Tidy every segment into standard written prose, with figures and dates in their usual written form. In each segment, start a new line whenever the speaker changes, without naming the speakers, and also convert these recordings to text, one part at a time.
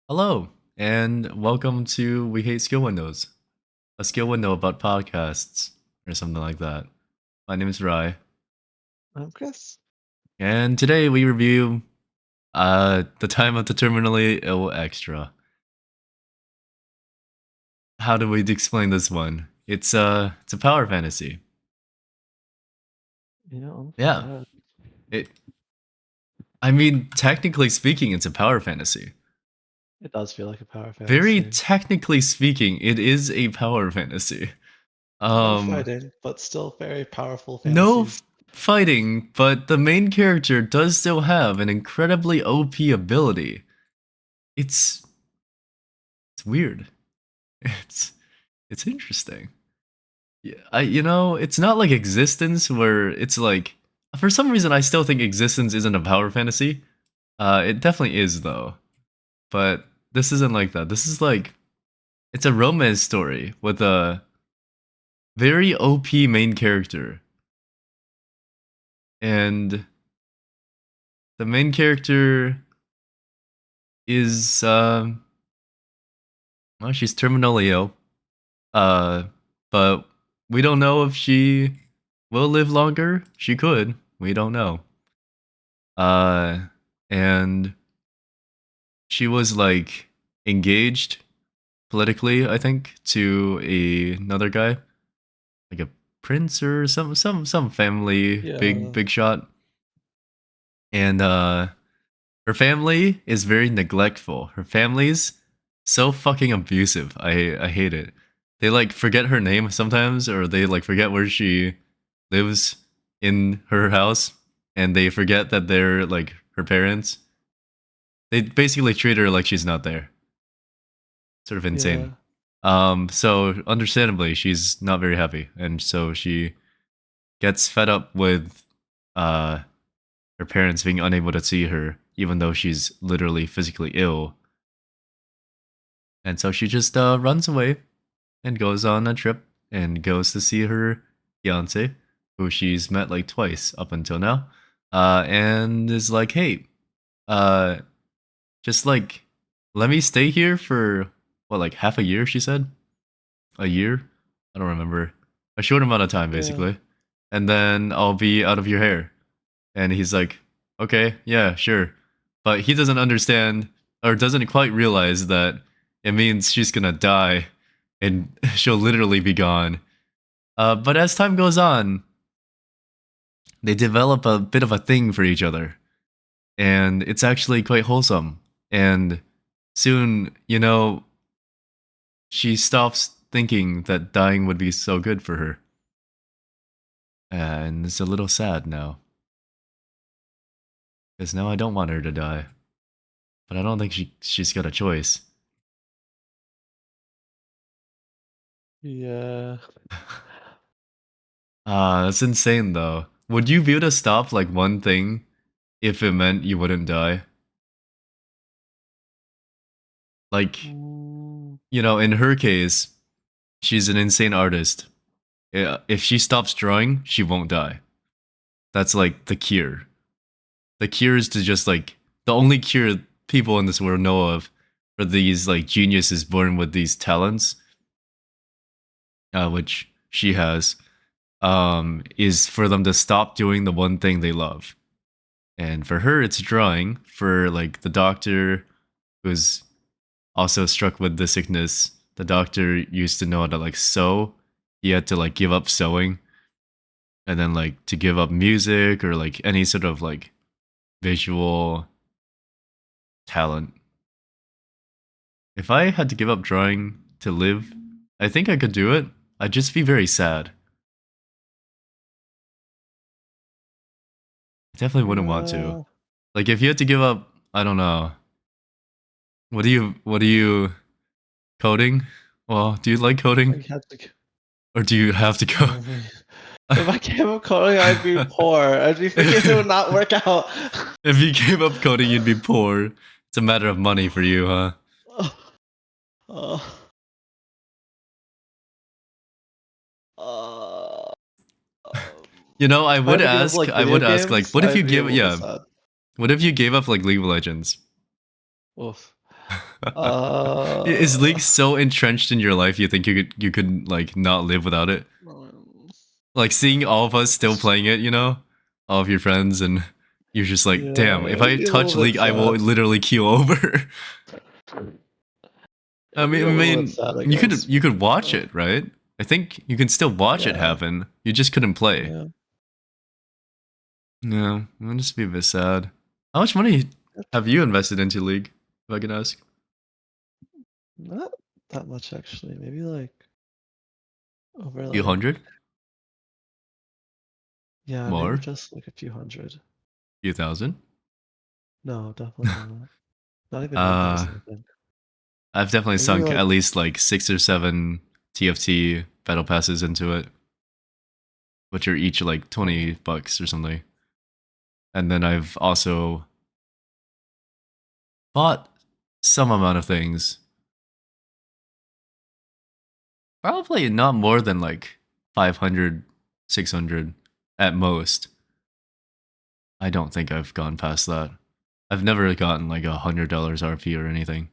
Hello, and welcome to We Hate Skill Windows, a skill window about podcasts, or something like that. My name is Rai,
I'm Chris.
and today we review The Time of the Terminally Ill Extra. How do we explain this one? It's a power fantasy. Yeah.
Unfair.
It I mean, technically speaking, it's a power fantasy.
It does feel like a power
Very
fantasy.
technically speaking, it is a power fantasy.
No
Um
fighting, but still very powerful
No
fantasies.
fighting, but the main character does still have an incredibly OP ability. It's it's weird. It's it's interesting. Yeah, it's not like Existence where it's like for some reason I still think Existence isn't a power fantasy. It definitely is though. But this isn't like that. This is like it's a romance story with a very OP main character. And the main character is well, she's terminally ill. Uh, but we don't know if she will live longer. She could. We don't know. Uh, and she was like engaged politically, I think, to another guy, like a prince or some family
Yeah,
big shot. And her family is very neglectful. Her family's so fucking abusive. I hate it. They like forget her name sometimes, or they like forget where she lives in her house, and they forget that they're like her parents. They basically treat her like she's not there. Sort of insane.
yeah,
So understandably, she's not very happy, and so she gets fed up with uh her parents being unable to see her, even though she's literally physically ill. And so she just runs away and goes on a trip and goes to see her fiance, who she's met like twice up until now, and is like, "Hey, uh, just like let me stay here for what, like half a year?" She said, "A year? I don't remember. A short amount of time,
yeah,
basically, and then I'll be out of your hair." And he's like, "Okay, yeah, sure," but he doesn't understand or doesn't quite realize that it means she's gonna die and she'll literally be gone. But as time goes on, they develop a bit of a thing for each other, and it's actually quite wholesome. And soon, she stops thinking that dying would be so good for her, and it's a little sad now because now I don't want her to die, but I don't think she's got a choice.
yeah.
That's insane though. Would you be able to stop like one thing if it meant you wouldn't die? Like,
Mm,
in her case, she's an insane artist. Yeah, if she stops drawing, she won't die. That's like the cure. The cure is to just like the only cure people in this world know of for these like geniuses born with these talents, which she has, is for them to stop doing the one thing they love. And for her, it's drawing. For like the doctor who's also struck with the sickness, the doctor used to know how to like sew. He had to like give up sewing, and then like to give up music or like any sort of like visual talent. If I had to give up drawing to live, I think I could do it. I'd just be very sad. I definitely wouldn't want to.
yeah.
Like if you had to give up, I don't know. What do you coding? Well, do you like coding?
I had to.
Or do you have to go?
Oh my. If I gave up coding, I'd be poor. I'd be thinking it would not work out.
If you gave up coding, you'd be poor. It's a matter of money for you, huh?
uh, uh,
I
if I
would
had to give up
ask,
like
I
video
would ask, like,
games,
what if you
I'd be a
give,
little
yeah,
sad.
what if you gave up like League of Legends?
Oof.
Is League
Uh,
so entrenched in your life you think you could like not live without it?
um,
Like seeing all of us still playing it, all of your friends, and you're just like, damn,
yeah,
if
it'd
I
be a
touch
little bit
League, I will
sad.
literally keel over. I
It'd be
mean, I
a little bit
mean,
sad, I
you could
guess.
you could watch
Uh,
it, right? I think you can still watch it
yeah,
happen. You just couldn't play.
yeah.
No, it would just be a bit sad. How much money have you invested into League, if I can ask?
Not that much actually. Maybe like over
Few
like
hundred?
yeah, maybe
More?
just like a few hundred.
Few thousand?
No, definitely not. Not even
Uh,
1,000, I think.
I've definitely
Maybe
sunk
like
at least like 6 or 7 TFT battle passes into it, which are each like
oh,
$20 or something. And then I've also bought some amount of things. Probably not more than like 500, 600 at most. I don't think I've gone past that. I've never gotten like $100 RP or anything.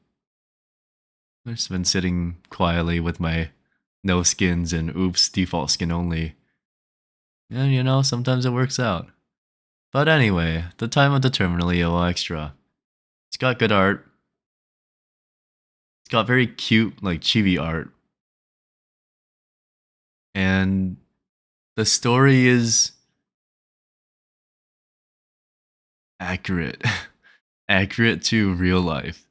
I've just been sitting quietly with my no skins and oops default skin only. And sometimes it works out. But anyway, the time of the terminal EO extra. It's got good art. It's got very cute, like chibi art. And the story is accurate. Accurate to real life.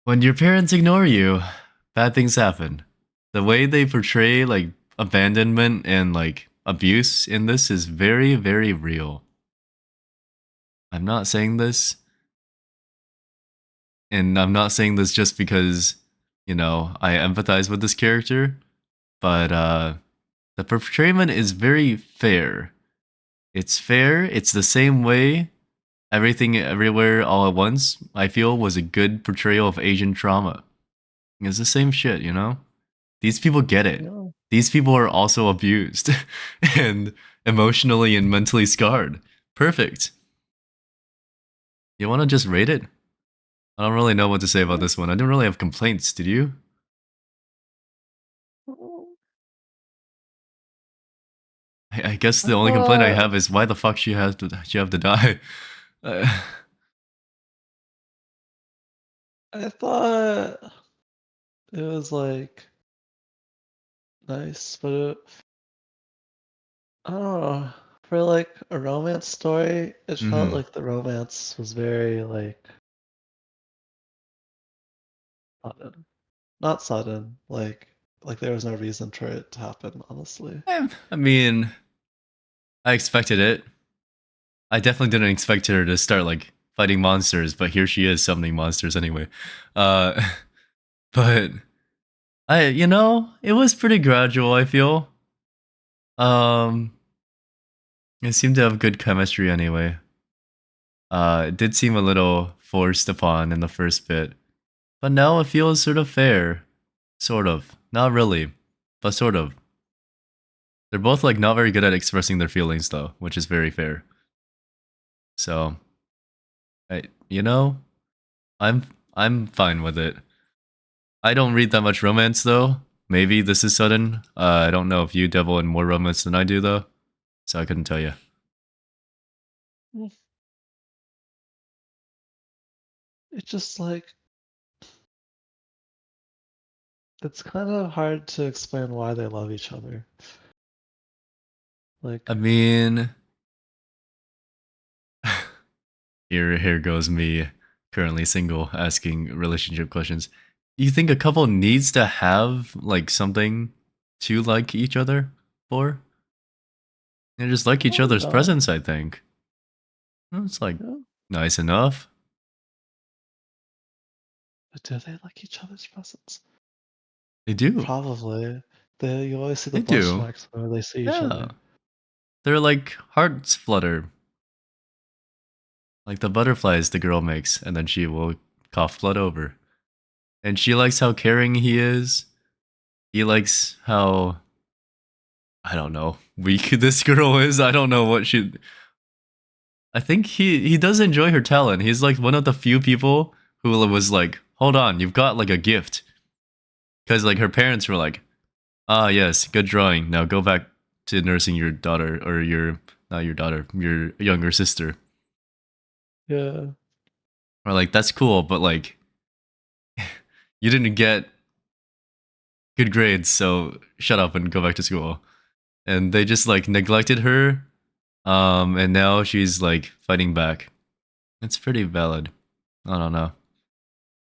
When your parents ignore you, bad things happen. The way they portray like abandonment and like abuse in this is very, very real. I'm not saying this, and I'm not saying this just because, I empathize with this character, but the portrayment is very fair. It's fair, it's the same way Everything Everywhere All at Once, I feel, was a good portrayal of Asian trauma. It's the same shit, These people get it.
no.
These people are also abused and emotionally and mentally scarred. Perfect. You want to just rate it? I don't really know what to say about
Yeah.
this one. I didn't really have complaints, did you? I guess
I
the only complaint I
thought
have is why the fuck she have to die. Uh,
I thought it was like nice, but I don't know. For like a romance story, it felt
mhm.
like the romance was very like sudden. Not sudden, like there was no reason for it to happen, honestly.
I mean, I expected it. I definitely didn't expect her to start like fighting monsters, but here she is summoning monsters anyway. Uh, but it was pretty gradual. I feel. Um, it seemed to have good chemistry anyway. It did seem a little forced upon in the first bit, but now it feels sort of fair. Sort of. Not really, but sort of. They're both like not very good at expressing their feelings though, which is very fair. So, I, you know, I'm I'm fine with it. I don't read that much romance though. Maybe this is sudden. I don't know if you dabble in more romance than I do though, so I couldn't tell you.
Mm, It's just like it's kind of hard to explain why they love each other. Like,
I mean, here goes me, currently single, asking relationship questions. Do you think a couple needs to have like something to like each other for? They just like each other's
no,
presence. I think it's like
no.
nice enough.
But do they like each other's presence?
They do.
Probably. You always see the
They
blush
do.
marks whenever they see each
Yeah.
other.
They're like hearts flutter. Like the butterflies the girl makes, and then she will cough blood over. And she likes how caring he is. He likes how, I don't know, weak this girl is. I don't know what she. I think he does enjoy her talent. He's like one of the few people Hula was like, hold on, you've got like a gift. Because like her parents were like, ah, yes, good drawing. Now go back to nursing your daughter, or your, not your daughter, your younger sister.
Yeah.
Or like, that's cool, but like, you didn't get good grades, so shut up and go back to school. And they just like neglected her. And now she's like fighting back. It's pretty valid. I don't know.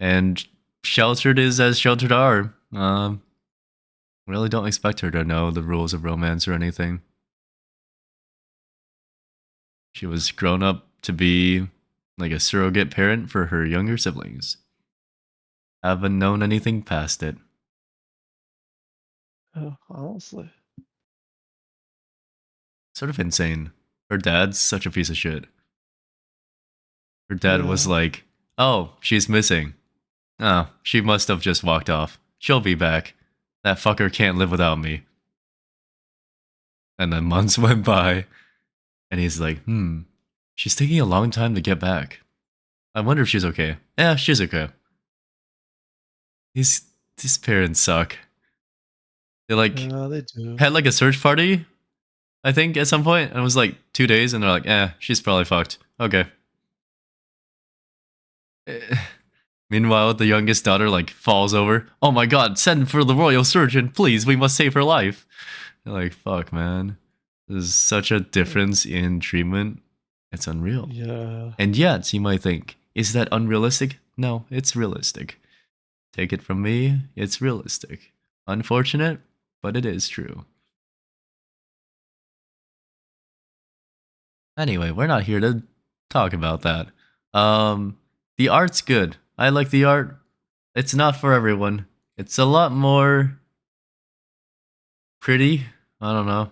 And sheltered is as sheltered are. Really don't expect her to know the rules of romance or anything. She was grown up to be like a surrogate parent for her younger siblings. Haven't known anything past it.
Yeah, honestly.
Sort of insane. Her dad's such a piece of shit. Her dad was
Yeah.
like, oh, she's missing. Oh, she must have just walked off. She'll be back. That fucker can't live without me. And then months went by, and he's like, she's taking a long time to get back. I wonder if she's okay. Yeah, she's okay. These parents suck. They like
Yeah, they do.
had like a search party, I think, at some point, and it was like 2 days, and they're like, she's probably fucked. Okay. Eh. Meanwhile, the youngest daughter like falls over. Oh my god, send for the royal surgeon, please, we must save her life. They're like, fuck, man. There's such a difference in treatment. It's unreal.
Yeah.
And yet, you might think, is that unrealistic? No, it's realistic. Take it from me, it's realistic. Unfortunate, but it is true. Anyway, we're not here to talk about that. The art's good. I like the art. It's not for everyone. It's a lot more pretty. I don't know.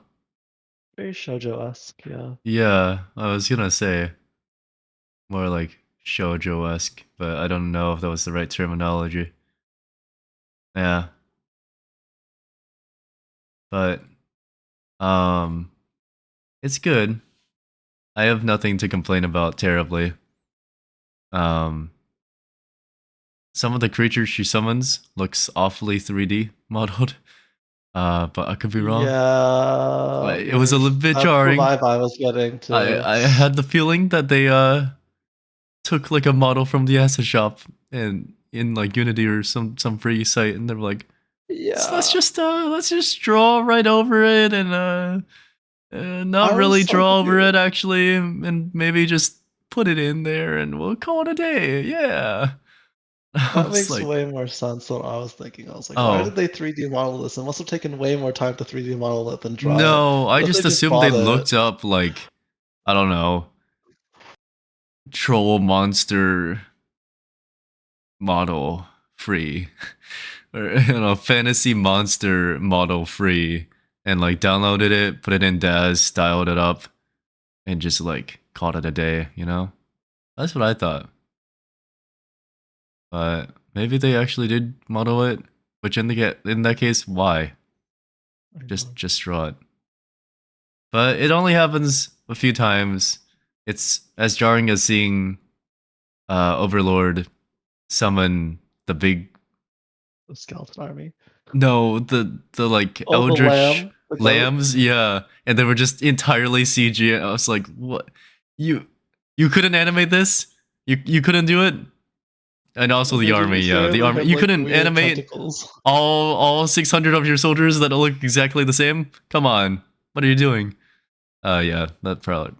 Very shoujo-esque, yeah.
Yeah, I was gonna say more like shoujo-esque, but I don't know if that was the right terminology. Yeah, but um, it's good. I have nothing to complain about terribly. Um, some of the creatures she summons looks awfully 3D modeled. But I could be wrong.
Yeah,
It was a
very
little bit
that's the
jarring.
vibe I was getting too.
I had the feeling that they took like a model from the asset shop and in like Unity or some free site, and they were like,
Yeah.
let's just draw right over it and not
I was
really
so
draw over it
confused.
actually, and maybe just put it in there and we'll call it a day. Yeah. I
That
was
makes
like,
way more sense than I was thinking. I was like, why
oh
did they 3D model this? It must have taken way more time to 3D model it than draw it.
no, I
What if they
just
just
assumed they
bought it?
looked up like, I don't know, troll monster model free or fantasy monster model free, and like downloaded it, put it in Daz, styled it up, and just like called it a day. That's what I thought. But maybe they actually did model it, which in that case, why
I know.
just draw it? But it only happens a few times. It's as jarring as seeing Overlord summon the big,
The skeleton army.
no, the like
Oh, the
eldritch
lamb, the goat.
lambs, yeah, and they were just entirely CG. I was like, what? You you couldn't animate this? You couldn't do it? And also the
They
army,
just
yeah, the
literally
army.
have
You
like
couldn't
weird
animate
tentacles.
all 600 of your soldiers that look exactly the same. Come on, what are you doing? Yeah, that part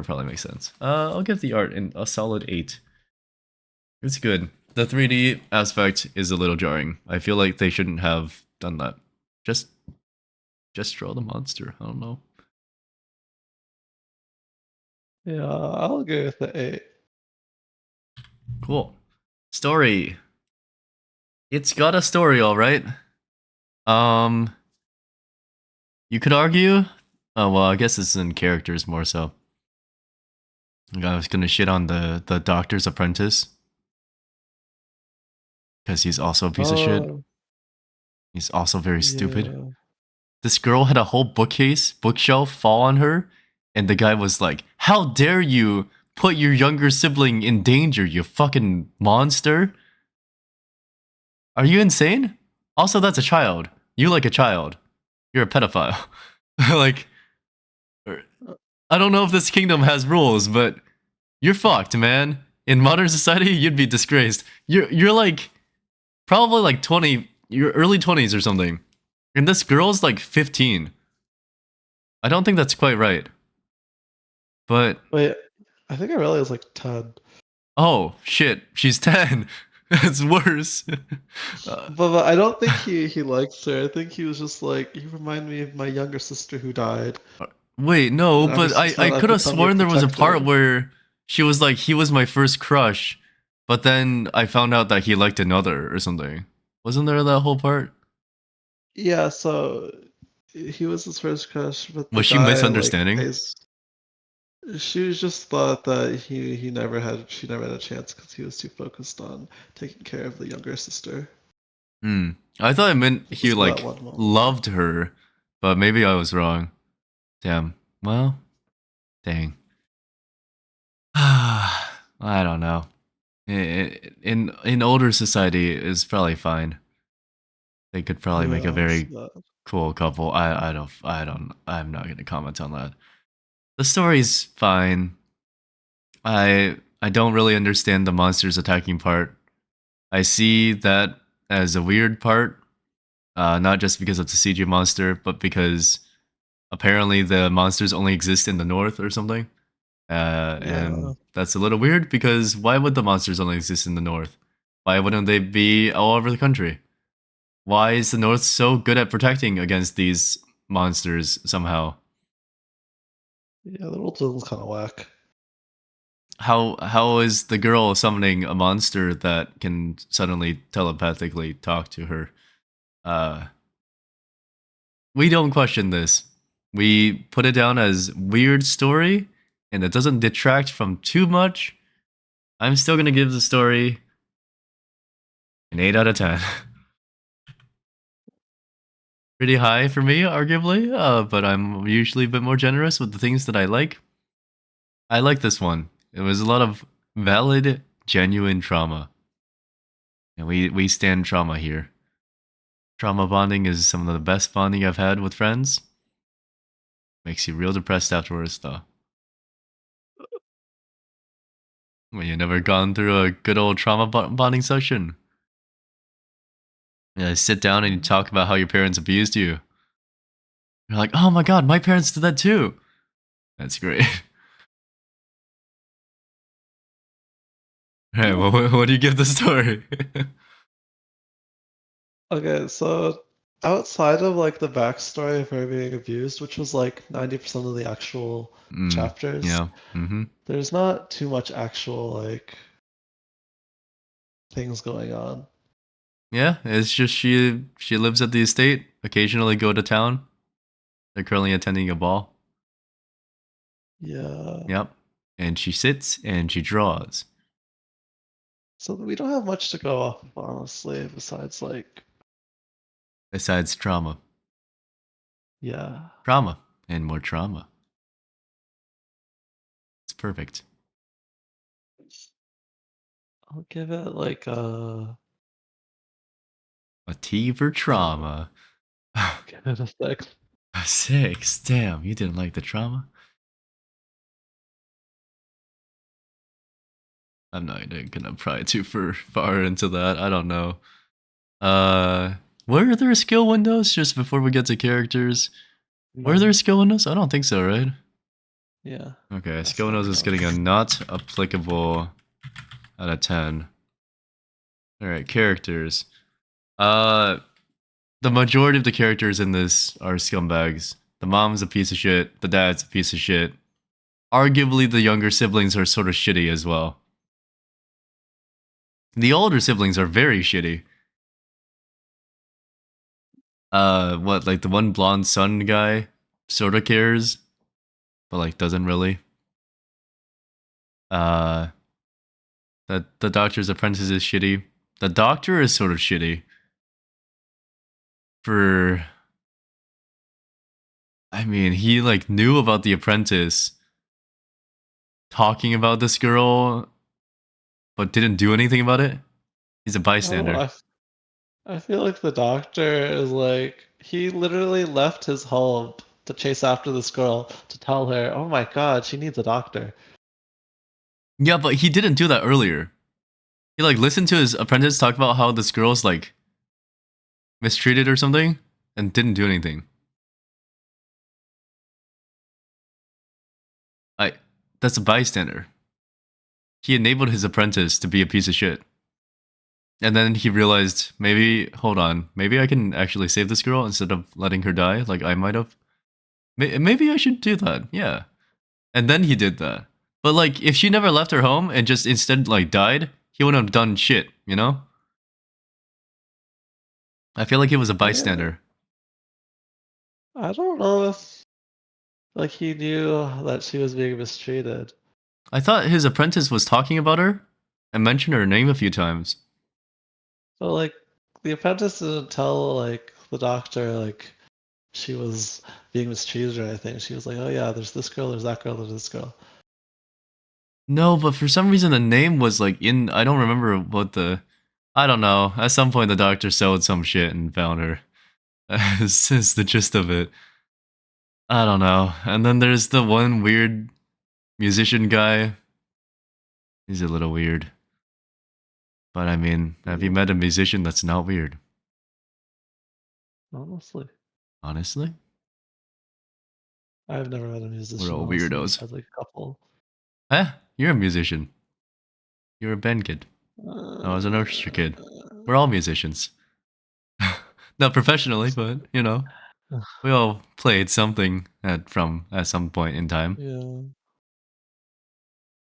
probably makes sense. I'll give the art a solid 8. It's good. The 3D aspect is a little jarring. I feel like they shouldn't have done that. Just just draw the monster. I don't know.
Yeah, I'll go with the 8.
Cool. Story. It's got a story, all right. Um, you could argue. Oh well, I guess it's in characters more so. I was gonna shit on the doctor's apprentice because he's also a piece of shit.
Oh,
He's also very stupid.
yeah.
This girl had a whole bookshelf fall on her, and the guy was like, "How dare you put your younger sibling in danger, you fucking monster. Are you insane? Also, that's a child. You like a child. You're a pedophile. Like, I don't know if this kingdom has rules, but you're fucked, man. In modern society, you'd be disgraced. You're like probably like 20, your early 20s or something. And this girl's like 15. I don't think that's quite right. But
Wait, I think I realized like 10.
oh shit, she's 10. It's worse. uh,
But I don't think he likes her. I think he was just like, you remind me of my younger sister who died.
wait, no,
And ever
but
since
I
then, I've
could have
become your
sworn there was a part
protector.
where she was like, he was my first crush, but then I found out that he liked another or something. Wasn't there that whole part?
Yeah, so he was his first crush, but the
Was she
guy like
misunderstanding?
pays. She just thought that she never had a chance because he was too focused on taking care of the younger sister.
Hmm. I thought it meant he
Just for that
like
one moment.
loved her, but maybe I was wrong. Damn. Well, dang. I don't know. In older society is probably fine. They could probably make a
Yeah,
very
so
cool couple. I'm not gonna comment on that. The story's fine. I don't really understand the monsters attacking part. I see that as a weird part, not just because it's a CG monster, but because apparently the monsters only exist in the north or something.
yeah,
And that's a little weird because why would the monsters only exist in the north? Why wouldn't they be all over the country? Why is the north so good at protecting against these monsters somehow?
yeah. The rules was kind of whack.
How is the girl summoning a monster that can suddenly telepathically talk to her? Uh, we don't question this. We put it down as weird story, and it doesn't detract from too much. I'm still gonna give the story an 8 out of 10. Pretty high for me, arguably, but I'm usually a bit more generous with the things that I like. I like this one. It was a lot of valid, genuine trauma, and we stand trauma here. Trauma bonding is some of the best bonding I've had with friends. Makes you real depressed afterwards, though. When you've never gone through a good old trauma bonding session. You sit down and you talk about how your parents abused you. You're like, oh my god, my parents did that too. That's great. Hey, what do you give the story?
Okay, so outside of like the backstory of her being abused, which was like 90% of the actual chapters,
Yeah. Mm-hmm.
there's not too much actual like things going on.
Yeah, it's just she lives at the estate, occasionally go to town. They're currently attending a ball.
Yeah.
Yep. And she sits and she draws.
So we don't have much to go off of, honestly, besides like,
Besides trauma.
yeah.
Trauma. And more trauma. It's perfect.
I'll give it like
A T for
uh
trauma.
I'll give it a 6.
A 6. Damn, you didn't like the trauma? I'm not gonna pry too far into that. I don't know. Uh, were there skill windows just before we get to characters? Were there
No.
skill windows? I don't think so, right?
Yeah.
Okay,
Best
skill
that I
windows is
know.
getting a not applicable out of 10. All right, characters. Uh, the majority of the characters in this are scumbags. The mom's a piece of shit. The dad's a piece of shit. Arguably, the younger siblings are sort of shitty as well. The older siblings are very shitty. What, like the one blonde son guy sort of cares, but like doesn't really. Uh, the doctor's apprentice is shitty. The doctor is sort of shitty. For, I mean, he like knew about the apprentice talking about this girl, but didn't do anything about it. He's a
I don't know.
bystander.
I feel like the doctor is like he literally left his home to chase after this girl to tell her, "Oh my God, she needs a doctor."
Yeah, but he didn't do that earlier. He like listened to his apprentice talk about how this girl's like mistreated or something, and didn't do anything. I that's a bystander. He enabled his apprentice to be a piece of shit. And then he realized, maybe, hold on, maybe I can actually save this girl instead of letting her die like I might have. Maybe I should do that, yeah. And then he did that. But like, if she never left her home and just instead like died, he wouldn't have done shit, you know? I feel like he was a
Yeah,
bystander.
I don't know if like he knew that she was being mistreated.
I thought his apprentice was talking about her and mentioned her name a few times.
But like the apprentice didn't tell like the doctor like she was being mistreated or anything. She was like, "Oh yeah, there's this girl, there's that girl, there's this girl."
No, but for some reason the name was like in. I don't remember what the. I don't know. At some point, the doctor sold some shit and found her. Is the gist of it. I don't know. And then there's the one weird musician guy. He's a little weird. But I mean, have you
Ooh,
met a musician that's not weird?
honestly,
Honestly?
I've never met a
We're
musician.
all
Honestly,
weirdos.
besides like a couple.
Eh? You're a musician. You're a band kid. I was an orchestra kid.
Uh,
We're all musicians. Not professionally, but you know, we all played something at some point in time.
yeah,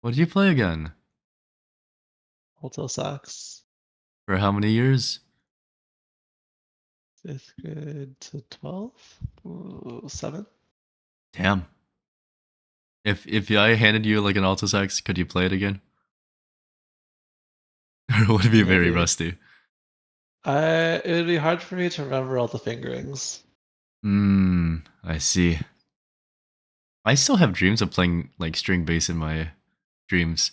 What did you play again?
alto sax,
For how many years?
5th grade to 12th, ooh, 7th.
Damn. If I handed you like an alto sax, could you play it again? Or would it be very
Maybe.
rusty?
It would be hard for me to remember all the fingerings.
I see. I still have dreams of playing like string bass in my dreams.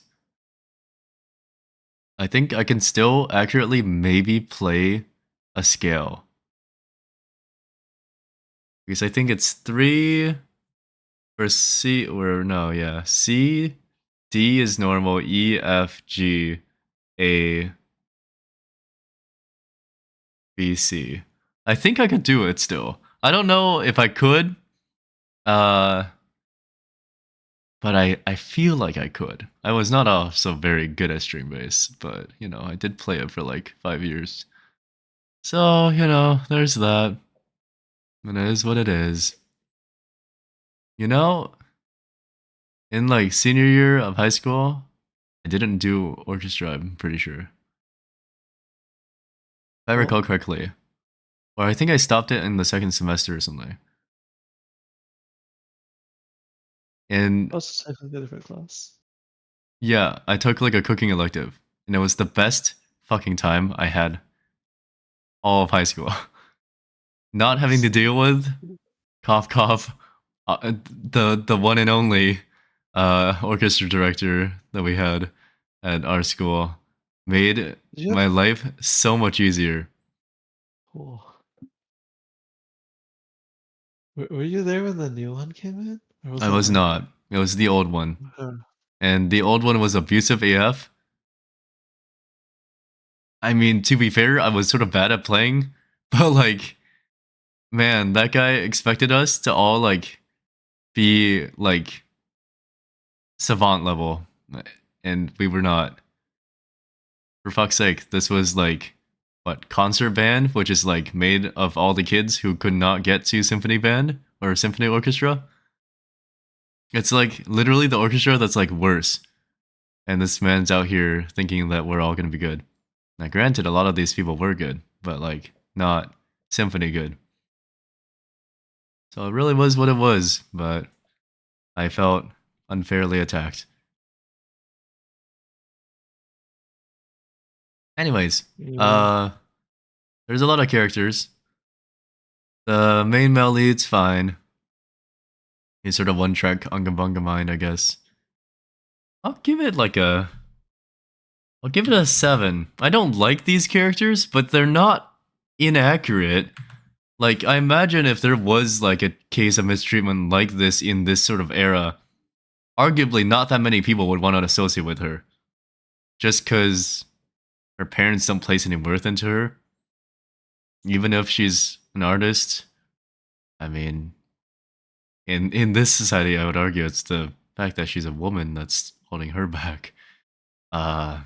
I think I can still accurately maybe play a scale. Because I think it's 3 for C, or no, yeah. C, D is normal, E, F, G, A, B, C. I think I could do it still. I don't know if I could, uh, but I feel like I could. I was not also very good at string bass, but you know, I did play it for like 5 years. So, you know, there's that. It is what it is. You know, in like senior year of high school, I didn't do orchestra, I'm pretty sure. If I
Oh,
recall correctly. Or I think I stopped it in the second semester or something. And
I was just taking a different class.
yeah, I took like a cooking elective. And it was the best fucking time I had all of high school. Not having to deal with cough cough the one and only orchestra director that we had at our school made
Did you have?
my life so much easier.
Oh, were you there when the new one came in, or was
I
that
was not.
later?
It was the old one.
Uh,
And the old one was abusive AF. I mean, to be fair, I was sort of bad at playing, but like, man, that guy expected us to all like be like savant level, and we were not. For fuck's sake, this was like what, concert band, which is like made of all the kids who could not get to symphony band or symphony orchestra. It's like literally the orchestra that's like worse. And this man's out here thinking that we're all gonna be good. Now, granted, a lot of these people were good, but like not symphony good. So it really was what it was, but I felt unfairly attacked. Anyways,
yeah.
uh, there's a lot of characters. The main male lead's fine. He's sort of one track Unga Bunga mind, I guess. I'll give it like a. I'll give it a 7. I don't like these characters, but they're not inaccurate. Like, I imagine if there was like a case of mistreatment like this in this sort of era, arguably not that many people would want to associate with her. Just because her parents don't place any worth into her. Even if she's an artist. I mean, in this society, I would argue it's the fact that she's a woman that's holding her back. Uh,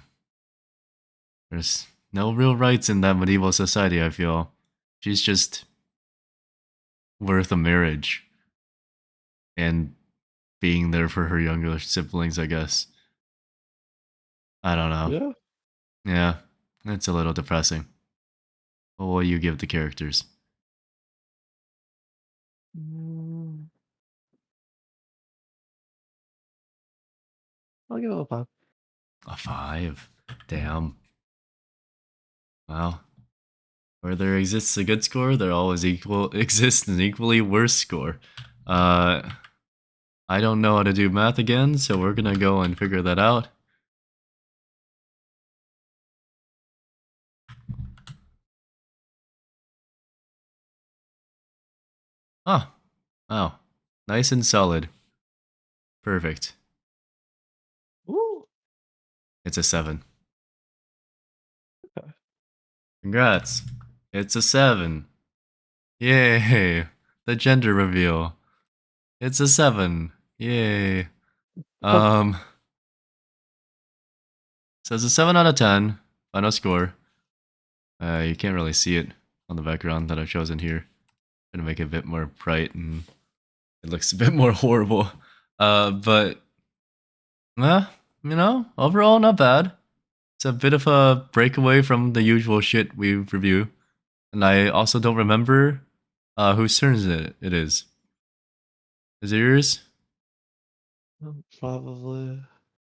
there's no real rights in that medieval society, I feel. She's just worth a marriage and being there for her younger siblings, I guess. I don't know.
Yeah.
Yeah, it's a little depressing. What will you give the characters?
Mm, I'll give it a 5.
A 5. Damn. Wow. Where there exists a good score, there always exists an equally worse score. I don't know how to do math again, so we're gonna go and figure that out. Ah, wow. Nice and solid. Perfect.
Ooh.
It's a 7.
Okay.
Congrats. It's a 7. Yay. The gender reveal. It's a 7. Yay. Um, so it's a 7 out of 10. Final score. You can't really see it on the background that I've chosen here. Gonna make it a bit more bright and it looks a bit more horrible. But overall not bad. It's a bit of a breakaway from the usual shit we review. And I also don't remember whose turn it is. Is it yours?
Probably.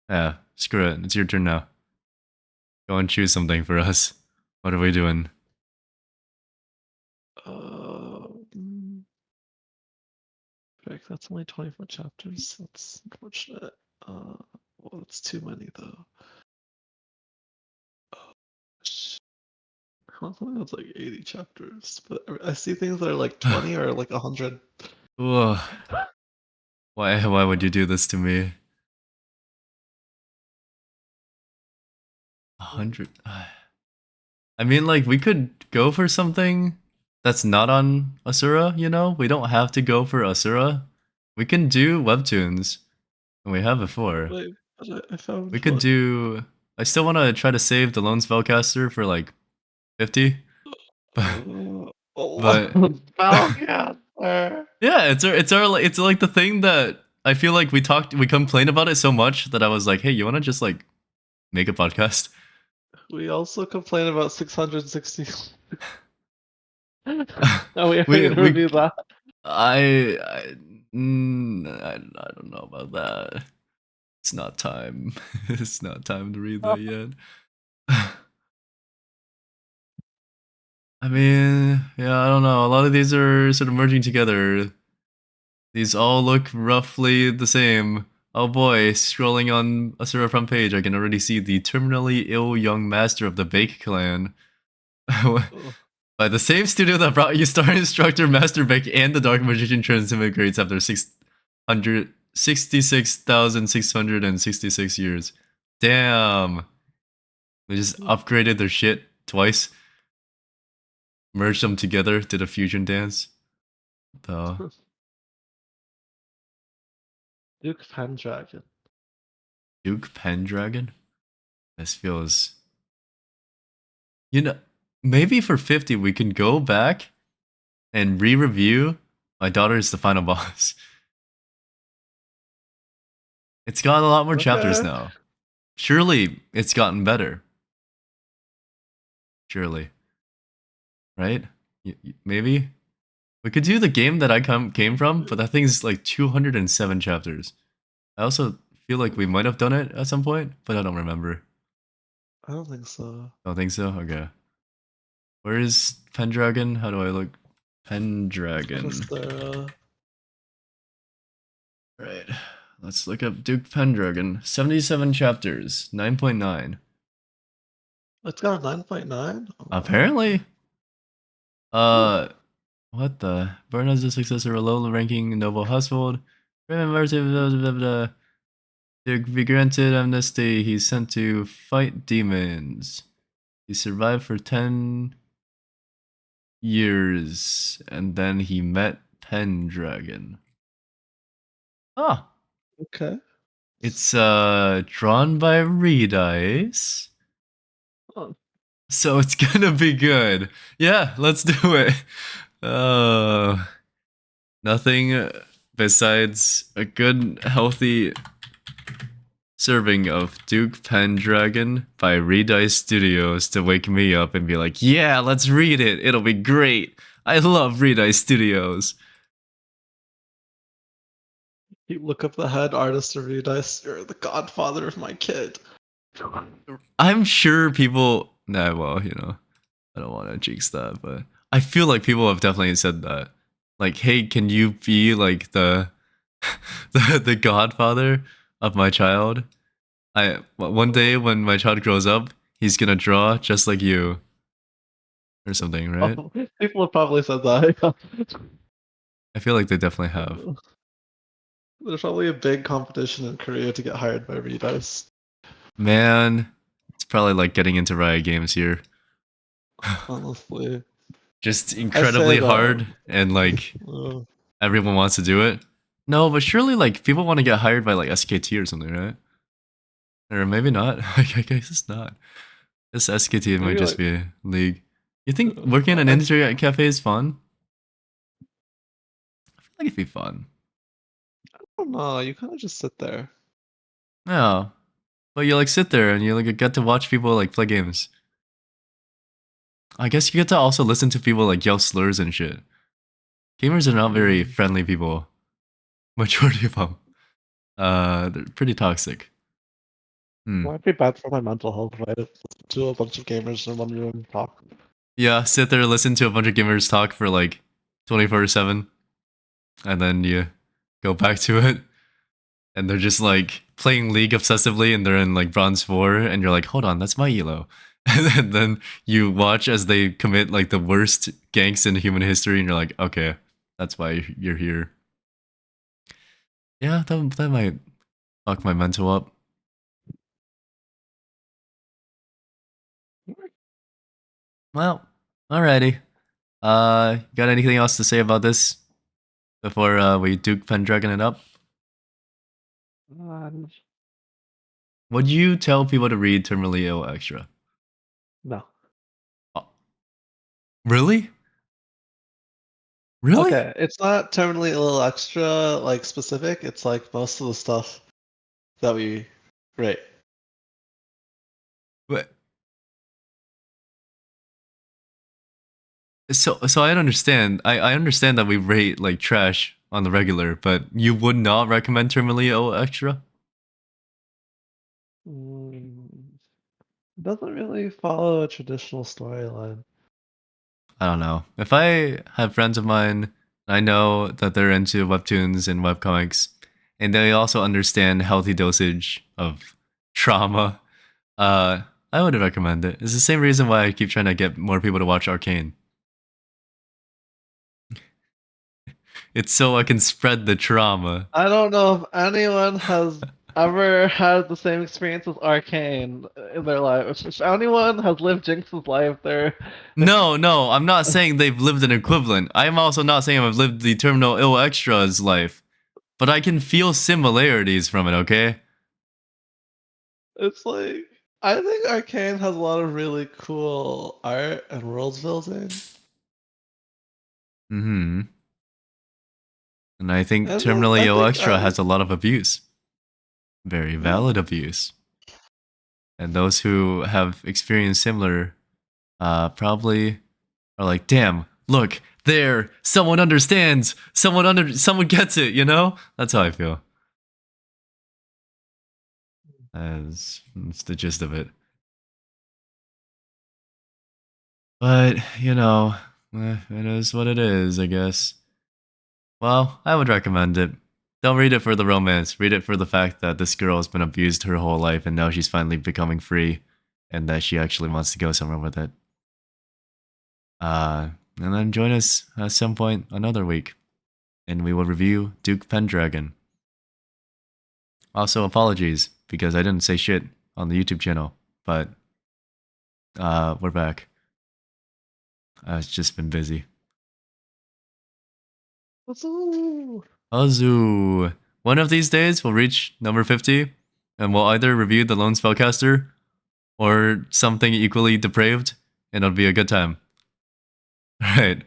Yeah, screw it. It's your turn now. Go and choose something for us. What are we doing?
Mm, Frick, that's only 24 chapters. That's unfortunate. Well, that's too many though. Sh- I think that's like 80 chapters, but I see things that are like 20 or like 100.
Ugh, why would you do this to me? 100. I mean, like, we could go for something that's not on Asura, you know? We don't have to go for Asura. We can do webtoons, and we have before.
Wait, but I found
We could
one.
do. I still want to try to save the Lone Spellcaster for like 50, but
Spellcaster.
yeah, it's like the thing that I feel like we complain about it so much that I was like, hey, you want to just like make a podcast?
We also complain about 660. Oh, we already
we
reviewed that.
I don't know about that. It's not time. It's not time to read that yet. I mean, yeah, I don't know. A lot of these are sort of merging together. These all look roughly the same. Oh boy, scrolling on a Asura front page, I can already see the terminally ill young master of the Bake clan.
Oh,
By the same studio that brought you Star Instructor, Master Bake, and the Dark Magician transmigrates after 666,666 years. Damn. They just upgraded their shit twice, merged them together, did a fusion dance. The
Duke Pendragon.
Duke Pendragon? This feels. You know, maybe for 50 we can go back and re-review My Daughter is the Final Boss. It's got a lot more chapters
Okay.
now. Surely it's gotten better. Surely. Right? Maybe? We could do the game that I came from, but that thing's like 207 chapters. I also feel like we might have done it at some point, but I don't remember.
I don't think so.
Don't think so? Okay. Where is Pendragon? How do I look? Pendragon.
What is there?
Right. Let's look up Duke Pendragon. 77 chapters, 9.9.
It's got a 9.9? Oh, wow.
Apparently.
Hmm.
Uh, what the? Burn as the successor of a low-ranking noble household. Duke be granted amnesty. He's sent to fight demons. He survived for 10 years, and then he met Pendragon. Ah,
Okay.
it's drawn by Redice.
Oh,
So it's gonna be good. Yeah, let's do it. Uh, nothing besides a good, healthy serving of Duke Pendragon by Redice Studios to wake me up and be like, yeah, let's read it. It'll be great. I love Redice Studios.
you look up the head artist of Redice. You're the godfather of my kid.
I'm sure people. Nah, well, I don't want to jinx that, but I feel like people have definitely said that. Like, hey, can you be like the the godfather of my child? One day when my child grows up, he's gonna draw just like you or something, right?
Oh, people have probably said that.
I feel like they definitely have.
There's probably a big competition in Korea to get hired by Redice.
Man, it's probably like getting into Riot Games here.
Honestly,
Just
I say
incredibly
that.
hard and like
Uh,
everyone wants to do it. No, but surely like people want to get hired by like SKT or something, right? Or maybe not. I guess it's not. This SKT might
maybe
just
like
be a league. You think working at an
I
internet cafe is fun? I feel like it'd be fun.
don't know. You kind of just sit there.
Yeah, but you like sit there and you like get to watch people like play games. I guess you get to also listen to people like yell slurs and shit. Gamers are not very
Mm.
friendly people. Majority of them. They're pretty toxic. Hmm.
Might be bad for my mental health if I had to listen to a bunch of gamers in one room talk.
Yeah, sit there, listen to a bunch of gamers talk for like 24/7, and then you go back to it, and they're just like playing League obsessively, and they're in like Bronze 4, and you're like, hold on, that's my elo. And then you watch as they commit like the worst ganks in human history, and you're like, okay, that's why you're here. Yeah, that might fuck my mental up. Well, alrighty. Got anything else to say about this before we Duke Pendragon it up?
Um,
Would you tell people to read Terminally Ill Extra?
no.
Oh, really? Really?
Okay, it's not terminally a little extra like specific. It's like most of the stuff that we rate.
But, so I understand. I understand that we rate like trash on the regular, but you would not recommend Terminally Ill Extra?
Mm, it doesn't really follow a traditional storyline.
I don't know. If I have friends of mine, I know that they're into webtoons and webcomics, and they also understand healthy dosage of trauma. Uh, I would recommend it. It's the same reason why I keep trying to get more people to watch Arcane. It's so I can spread the trauma.
I don't know if anyone has ever had the same experience with Arcane in their life. If anyone has lived Jinx's life, they're
No, I'm not saying they've lived an equivalent. I'm also not saying I've lived the Terminal Ill Extra's life. But I can feel similarities from it, okay?
it's like I think Arcane has a lot of really cool art and world building.
Mm-hmm. And I think
And then
Terminally
I
Ill
think
Extra has a lot of abuse. Very
yeah.
valid abuse. And those who have experienced similar probably are like, damn, look, there, someone understands. Someone gets it, you know? That's how I feel. That's the gist of it. But, it is what it is, I guess. Well, I would recommend it. Don't read it for the romance. Read it for the fact that this girl has been abused her whole life and now she's finally becoming free and that she actually wants to go somewhere with it. And then join us at some point another week and we will review Duke Pendragon. Also, apologies because I didn't say shit on the YouTube channel, but we're back. I've just been busy. Azoo. One of these days we'll reach number 50 and we'll either review the Lone Spellcaster or something equally depraved and it'll be a good time. Right.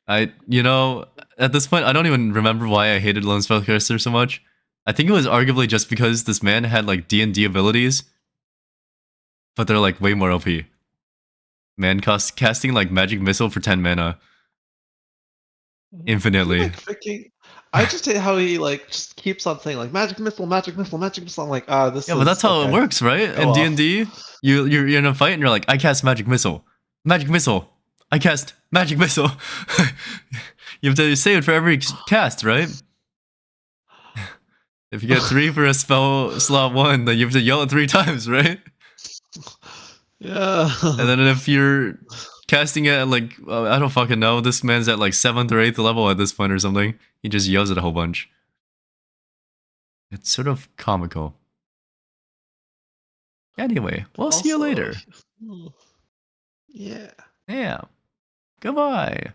At this point, I don't even remember why I hated Lone Spellcaster so much. I think it was arguably just because this man had like D&D abilities, but they're like way more OP. Man casting like magic missile for 10 mana infinitely.
He, like, freaking, I just hate how he like just keeps on saying like magic missile, magic missile, magic missile. I'm like, this
Yeah,
is
but that's how
okay.
it works, right?
Go
In
off.
D&D, you're in a fight and you're like, I cast magic missile. Magic missile. I cast magic missile. You have to say it for every cast, right? If you get 3 for a spell slot 1, then you have to yell it 3 times, right?
Yeah.
And then if you're casting it at like, I don't fucking know, this man's at like 7th or 8th level at this point or something. He just yells it a whole bunch. It's sort of comical. Anyway, we'll see you later.
Yeah.
Yeah. Goodbye.